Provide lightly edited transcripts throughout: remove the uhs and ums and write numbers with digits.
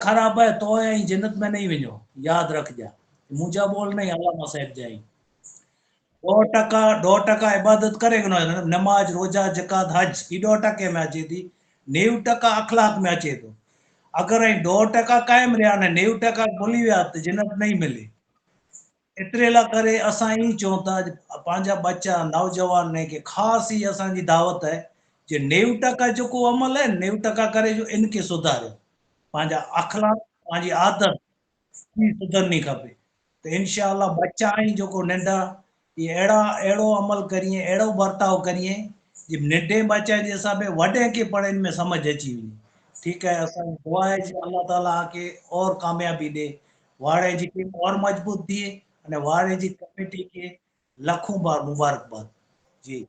खराब है तो ऐं जन्नत में नहीं वञो, यादि रखिजांइ। मुंहिंजा ॿोल न अल्लामा साहिब जा आहिनि। 2% इबादत करे नमाज रोजा ज़कात हज ही 2% में अचे थी, 90% अखलाक में अचे थो। अगर 2% कायम रहा न 90% भुली विया तो जन्नत नहीं मिले। एतिरे लाइ करे असां ई चऊं था पंहिंजा बच्चा नौजवान ने के ख़ासि ही असांजी दावत है जे 90% जेको अमल है 90% करे जो इनके सुधारियो, पंहिंजा अखलाक पंहिंजी आदत ही सुधरनी खपे। तो इंशाअल्लाह बच्चा आहिनि जेको नंढा ये अहिड़ो अमल करिए, अहिड़ो बर्ताव करिए जे नंढे बच्चे जे हिसाबे वॾे खे पढ़ण में समझ अची वञे। ठीकु है, असांजी दुआ है जी अल्लाह ताला के और कामयाबी ॾे, वाड़े जी टीम और मजबूत थिए अने वाड़े जी कमेटी खे लखों बार मुबारकबाद। जी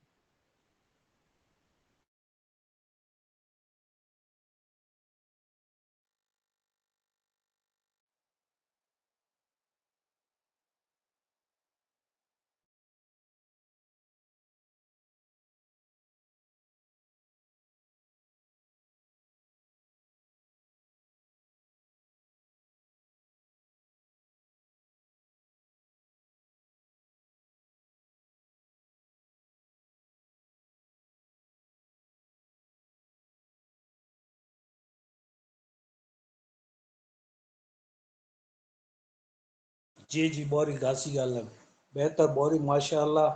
जी जी बोरी घासी ॻाल्हि आहे, बहितर बोरी माशाअल्लाह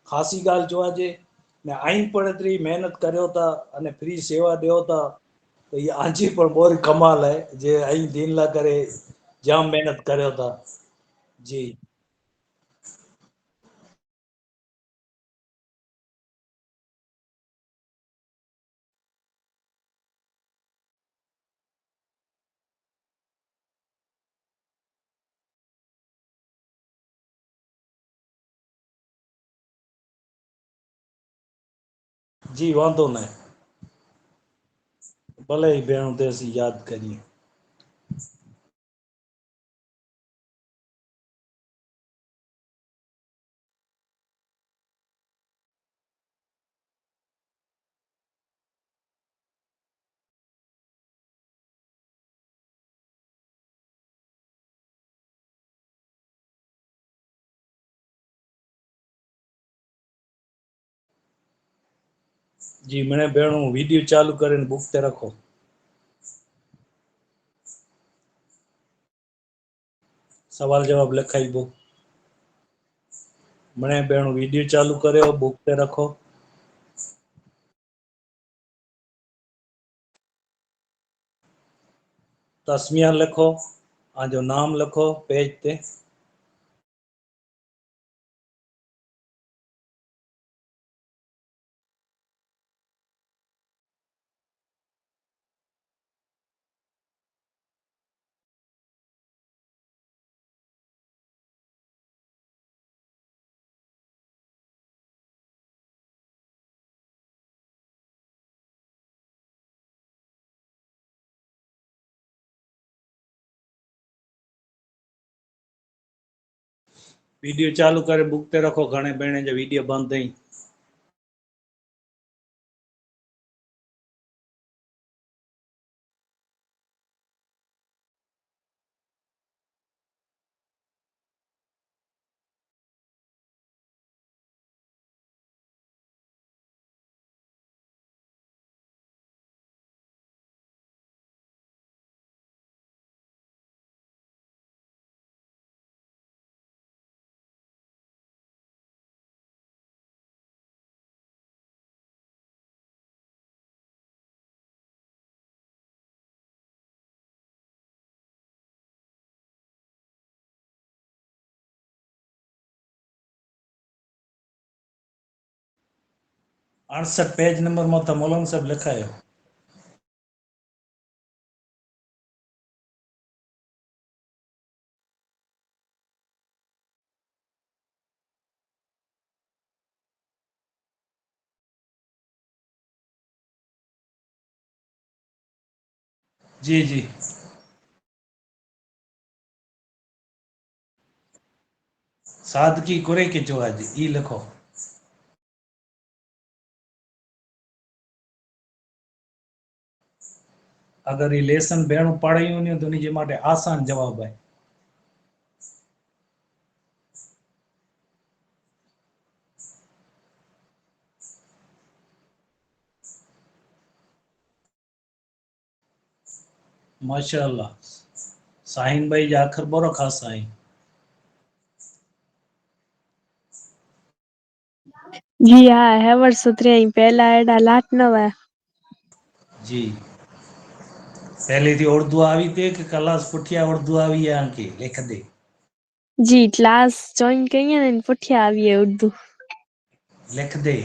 ख़ासी ॻाल्हि चवा जे ने आईन पण एतिरी महिनत करियो था अने फ्री सेवा ॾियो था त इहा आजी पण बोरी कमाल आहे जे आई दीन लाइ करे जाम महिनत करियो था। जी जी वांदो न आहे, भले ही भेण ते असीं यादि करिए। जी मैंने भेणों वीडियो चालू करे बुक ते रखो। सवाल जवाब लिखाई बुक। मैंने भेणों वीडियो चालू करे बुक ते रखो। तस्मिया लिखो, पंहिंजो नाम लिखो पेज ते। वीडियो चालू करे बुक ते रखो, घणे भेणे जो वीडियो बंदि अथई। अड़सठ पेज नंबर मथां मौलाना साहब लिखायो। जी जी सादगी कुरे के चो आज ई लिखो। अगर ये लेसन भेणूं पढ़ायूं ने तो उनजे माटे आसान जवाब है। माशाअल्लाह, साहिन भाई जा अखर बोरो खास साईं। जी हाँ है वर्ष सुथरे पहला एडा लाट न है जी, पहले थी उर्दू आवी थे कि क्लास पुठिया उर्दू आवी है आंके लिख दे। जी क्लास ज्वाइन कई ने पुठिया आवी है उर्दू लिख दे।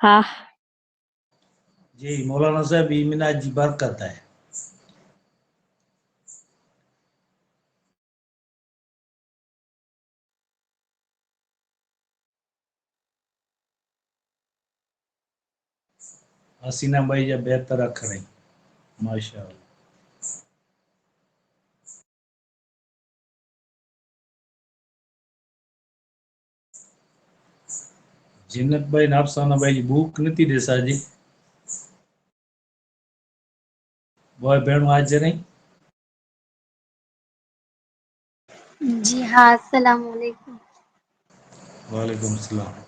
हाँ जी, मौलाना साहब इमिना जी बरकत है। हसीना भाई जा बेहतर अखर हैं माशाअल्लाह। जिन्नत भाई ने अफसाना भाई जी बुक नथी ॾेसा जी वो भेणो हाजिर हैं। जी हाँ अस्सलाम वालेकुम। वालेकुम सलाम।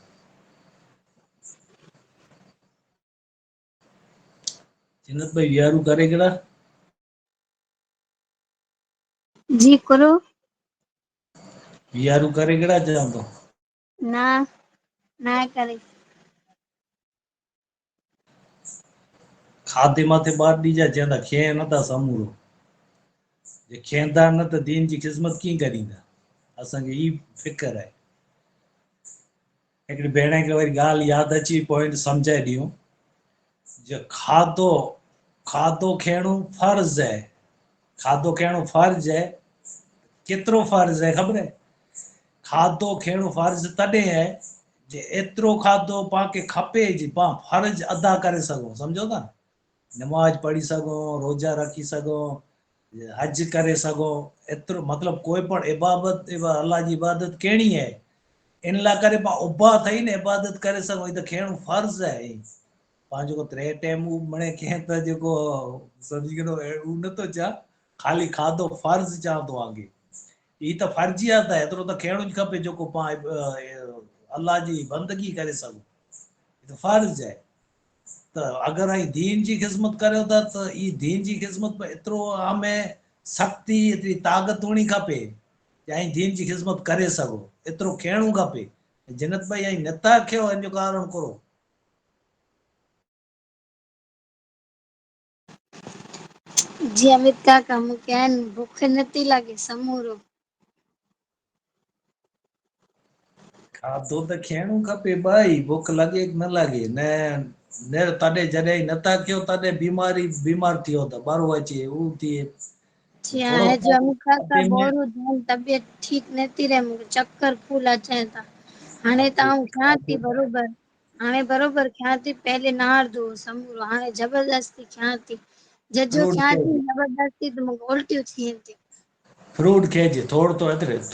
जिन्नत भाई यारू करे केड़ा जी करो यारू करे केड़ा जाऊं तो ना ना करे खादे माथे बात दीजा चंदा खे नथा समूरो जे खेंदा न त दीन जी ख़िदमत कीअं करींदा। असांखे ई फिकर आहे। हिकिड़ी भेण खे वरी ॻाल्हि यादि अची पॉइंट सम्झाए ॾियूं। जो खाधो खाधो खइणो फर्ज़ आहे। खाधो खइणो फर्ज़ आहे। केतिरो फर्ज़ आहे ख़बर आहे। खाधो खइणो फर्ज़ तॾहिं आहे जे एतिरो खाधो पाण खे खपे जी पाण फर्ज़ अदा करे सघूं। सम्झो था नमाज़ पढ़ी सघूं, रोज़ा रखी सघूं, हज करे सघो। एतिरो मतिलबु कोई पण इबादत अलाह जी इबादत कहिड़ी आहे इन लाइ करे पाण उभा थई न इबादत करे सघूं। ही त खइणो फर्ज़ आहे। पाण जेको टे टाइम मिड़े कंहिं त जेको सम्झी वञो हू नथो चवां, ख़ाली खाधो फर्ज़ चवां थो आगे। ही त फर्ज़ियात आहे, एतिरो त खइणो ई खपे जेको पाण अलाह जी बंदगी करे सघूं। ही त फर्ज़ आहे। त अगरि ऐं दीन जी ख़िदमत करियो था त ई दीन जी ख़िदमत में एतिरो हमें सख़्ती एतिरी ताक़त हुअणी खपे ऐं दीन जी ख़िदमत करे सघो। एतिरो खइणो खपे। जिनत भाई ऐं नथा खयो हिन जो कारण करो। जी अमित काका मूंखे आहे न बुख नथी लॻे समूरो खाधो त खइणो खपे भाई, बुख लॻे की न लॻे न तॾहिं जॾहिं नथा कयो तॾहिं बीमार थियो त ॿारो अचे हू थिए। जी थोरो हाँ जो अमित काका खाधे में बोरो तबियत ठीक नथी रहे मूंखे चक्कर फूल अचनि था। हाणे त आउं खां थी बरोबर हाणे बरोबर खां थी पहले नहार धो समूरो हाणे ज़बरदस्ती खां थी जजो फ्रूट खां थी खाइजे, ज़बरदस्ती त मूंखे उल्टियूं थियनि थियूं। फ्रूट खाइजे थोरो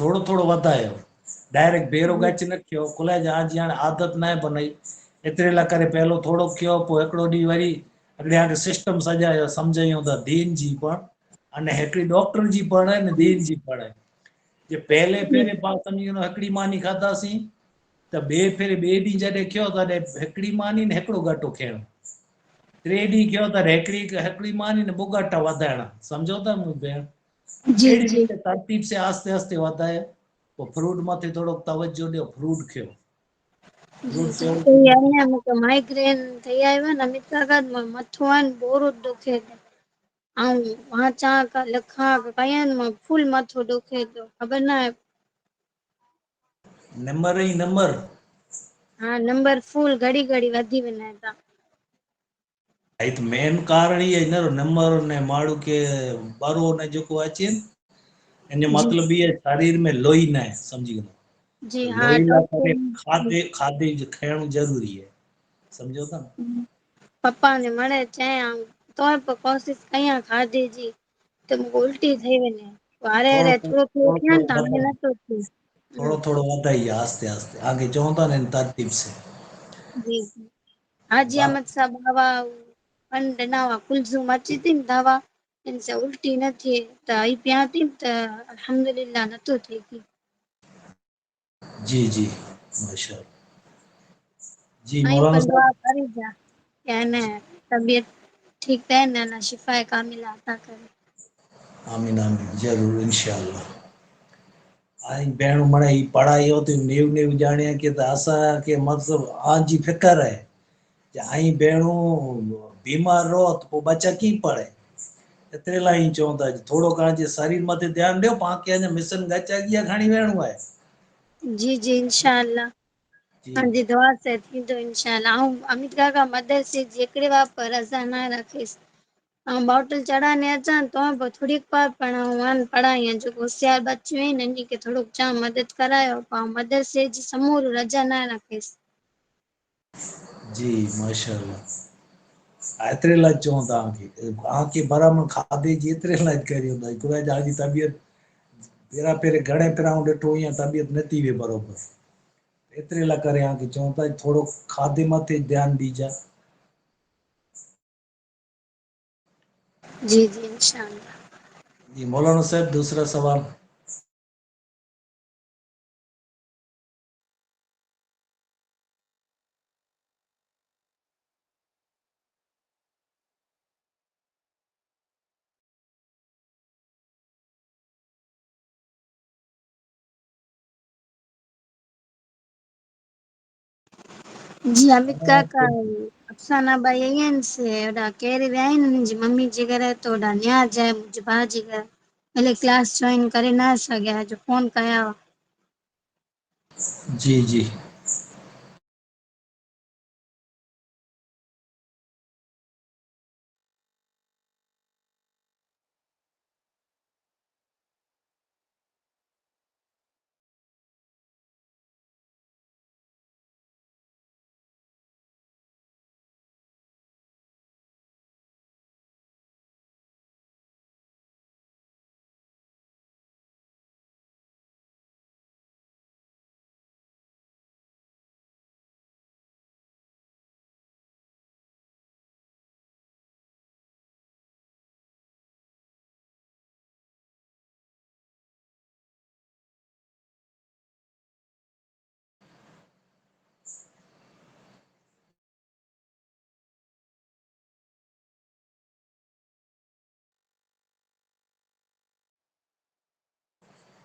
थोरो थोरो वधायो। डायरेक्ट बेरो जी गच न कयो कुल जी हाणे आदत न आहे बनई एतिरे लाइ करे पहिरियों थोरो कयो पोइ हिकिड़ो ॾींहुं वरी अॻियां सिस्टम सॼायो सम्झायूं त दीन जी पण अने हिकिड़ी डॉक्टर जी पण आहे न दीन जी पण आहे। जे जी पहिरें पाण सम्झी वञो हिकिड़ी मानी खाधासीं त ॿिए ॾींहुं जॾहिं खयो तॾहिं हिकिड़ी मानी न हिकिड़ो घटो खइणो। टे ॾींहुं खयो त हिकिड़ी मानी न ॿ घटा वधाइणा। सम्झो था मूं भेण जी अहिड़ी जी रीते तरतीब से आस्ते आस्ते वधाए पोइ फ्रूट मथे थोरो तवजो ॾियो फ्रूट खयो। जी फ्रूट जी थियो तो अञा मूंखे माइग्रेन ठही आयो आहे न अमित काका मथो आहे न बोरो दुखे थो ऐं मां चवां का लिखां कयां मां फुल मथो दुखे थो ख़बर न आहे। नंबर ई नंबर हाँ नंबर फुल घड़ी घड़ी वधी वञे था। भाई त मेन कारण ई आहे न नंबर ने माण्हू खे ॿारो न जेको अचे इन जो जी मतिलब ई आहे शरीर में लोही न आहे सम्झी जी वञो। हाँ लोही लाइ करे डॉक्टर खाधे खाइणु ज़रूरी आहे। सम्झो था न। पप्पा ने मड़े चयां तो बि कोशिशि कयां खाधे जी त मूंखे उल्टी थी वञे वारे वारे थोरो थोरो थियनि त हाणे नथो थिए। थोरो थोरो वधाइए आस्ते आस्ते आगे चवंदा न तरतीब से। जी जी हाजी अहमद साहब बाबा પણ દવા કુલઝુમ અચી હતી ને દવા इनसे उल्टी न थी त ई पियाती त अल्हम्दुलिल्लाह नथो थिए की जी जी माशाल्लाह जी आई मौलाना पर दुआ साहब करी जा કે એને તબિયત ઠીક થાય ને અને શિફાએ કામિલા અતા કરે आमीन आमीन जरूर इंशाल्लाह आई भेण मणे ई पढ़ाई होती न्यू न्यू जाणिया के त असा के मतलब आजी फिकर है आई भेणू बीमार रहो तो पोइ बच्चा की पढ़े एतिरे लाइ ई चवंदा थोरो घणो जे शरीर मथे ध्यानु ॾियो पाण खे मिसन गच अॻियां खणी वेहणो आहे जी जी इंशाल्लाह जी तव्हांजी दुआ से थींदो इंशाल्लाह ऐं अमित काका मदरसे जी हिकिड़े बार रज़ा न रखेसि ऐं बॉटल चढ़ाने अचां तो पोइ थोरीक बार पण पढ़ाई जो होशियार बच्चियूं आहिनि इन्ही खे थोड़ोक जाम मदद करायो ऐं मदरसे जी समूर रजा न रखेसि जी माशाल्लाह एतिरे लाइ चऊं तव्हांखे बराबरि खाधे जी एतिरे लाइ करी हूंदा हिकु तव्हांजी तबियत पहिरां पहिरें घणे पहिरां ॾिठो ईअं तबियत न थी हुई बराबरि एतिरे लाइ करे चऊं था थोरो खाधे मथे ध्यानु ॾिजां जी जी इंशाल्लाह जी मौलाना साहब दूसरा सवाल जी अमित काका अफ़साना बाई आई आहिनि से होॾा केर विया आहिनि मुंहिंजी मम्मी जे घर त होॾा न्याज आहे मुंहिंजे भाउ जे घर भले क्लास जॉइन करे न सघिया जो फोन कया जी जी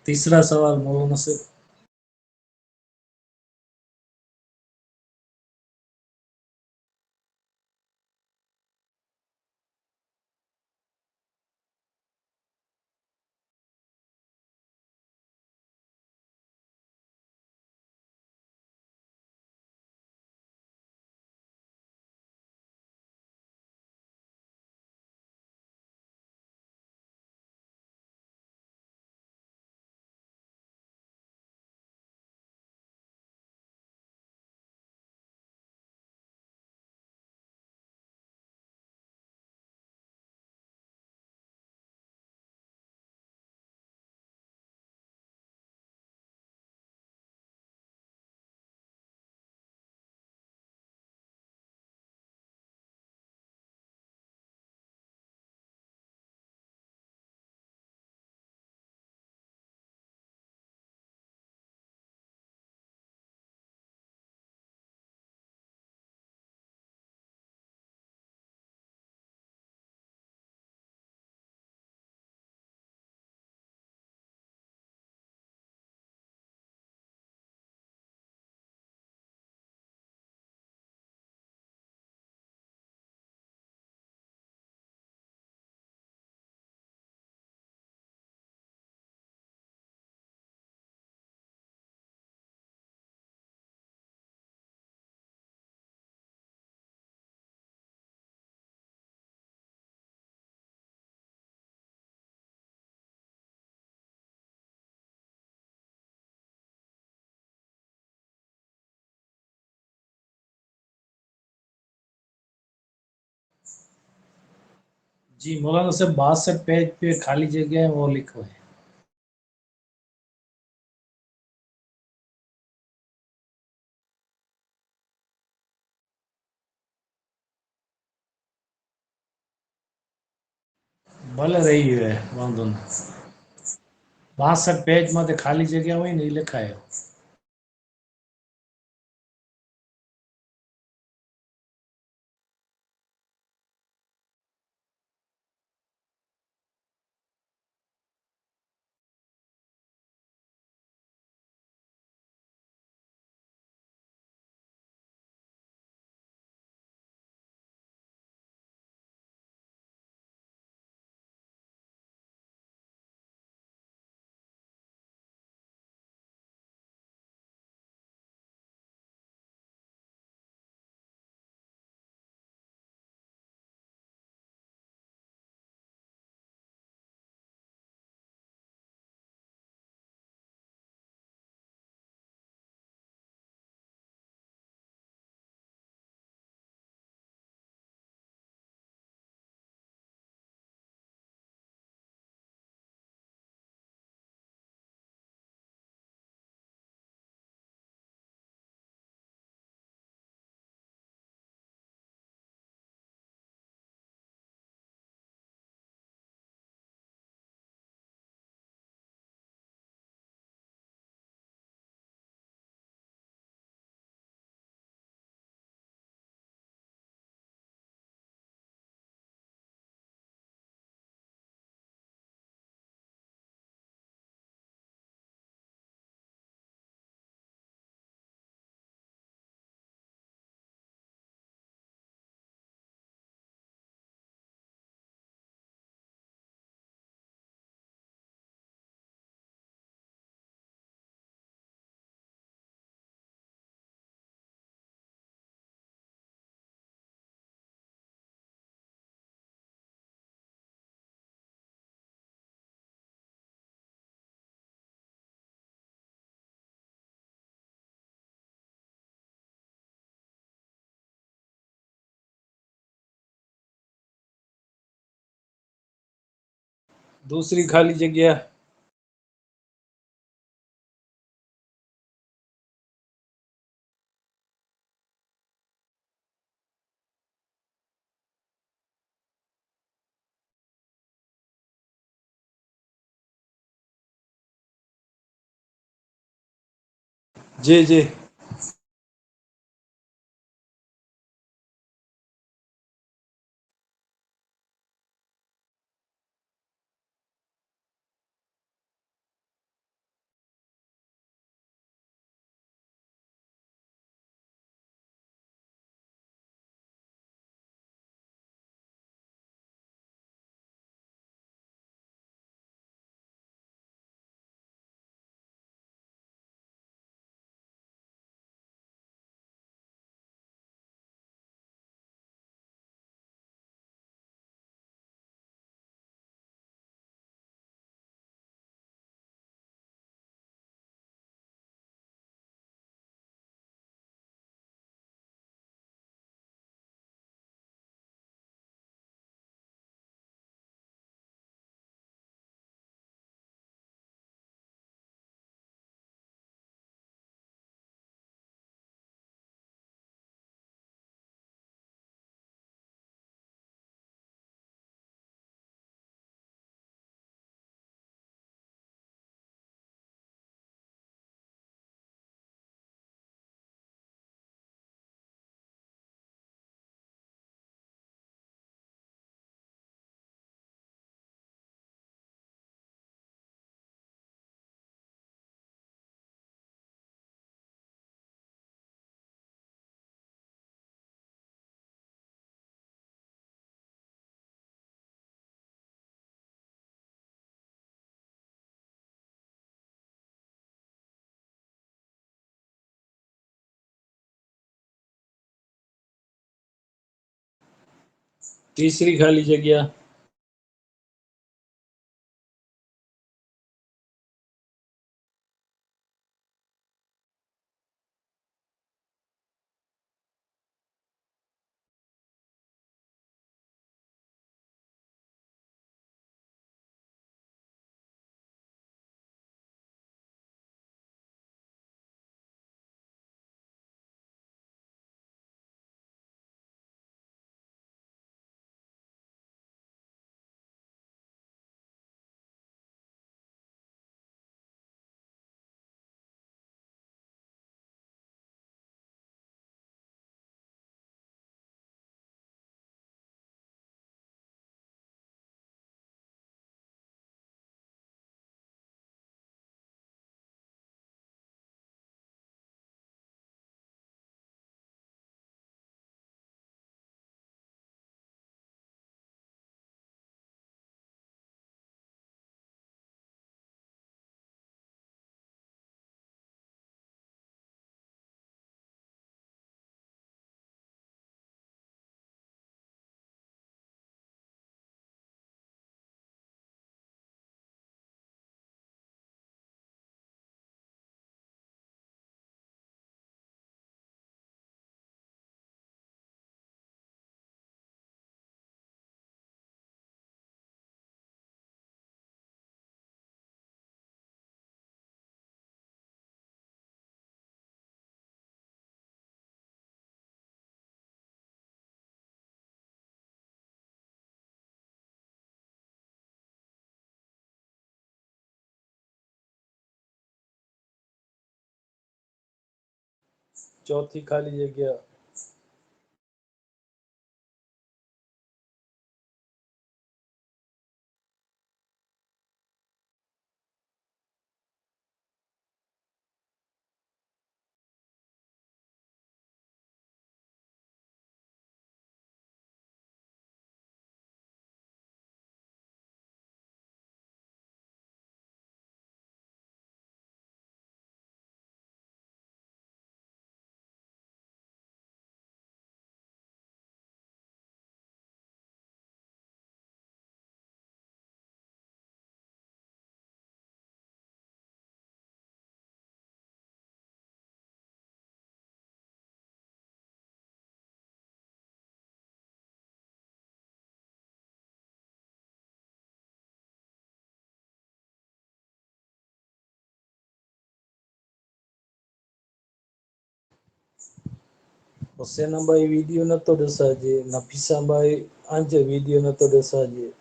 तीसरा सवाल मौलाना साहब जी मौलाना साहब 62 पेज पे खाली जगह है वो लिखो है ભલે રહી ગયું વાંધો નહીં. 62 પેજમાં તે ખાલી જગ્યા હોય ને એ લખાયો. दूसरी खाली जगह. जी जी. तीसरी खाली जगह. चौथी खाली जगह हुसैनाबाई वीडियो न तो ॾिसाजे, नफीसाबाई अंज वीडियो न तो ॾिसाजे।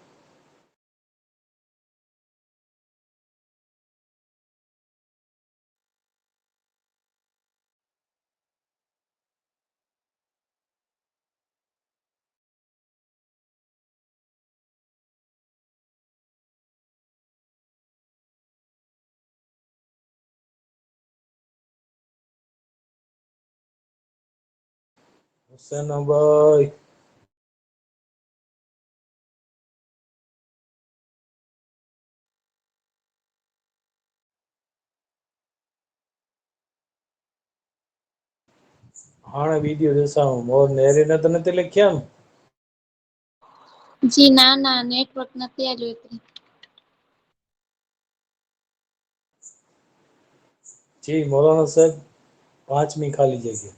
हुसैनाबाई हाणे वीडियो ॾिसां मोर नेरे न त न ते लिखियमि। जी ना ना नेटवर्क नथी हलियो एतिरी। जी मौलाना साहब 5वीं खाली जगह।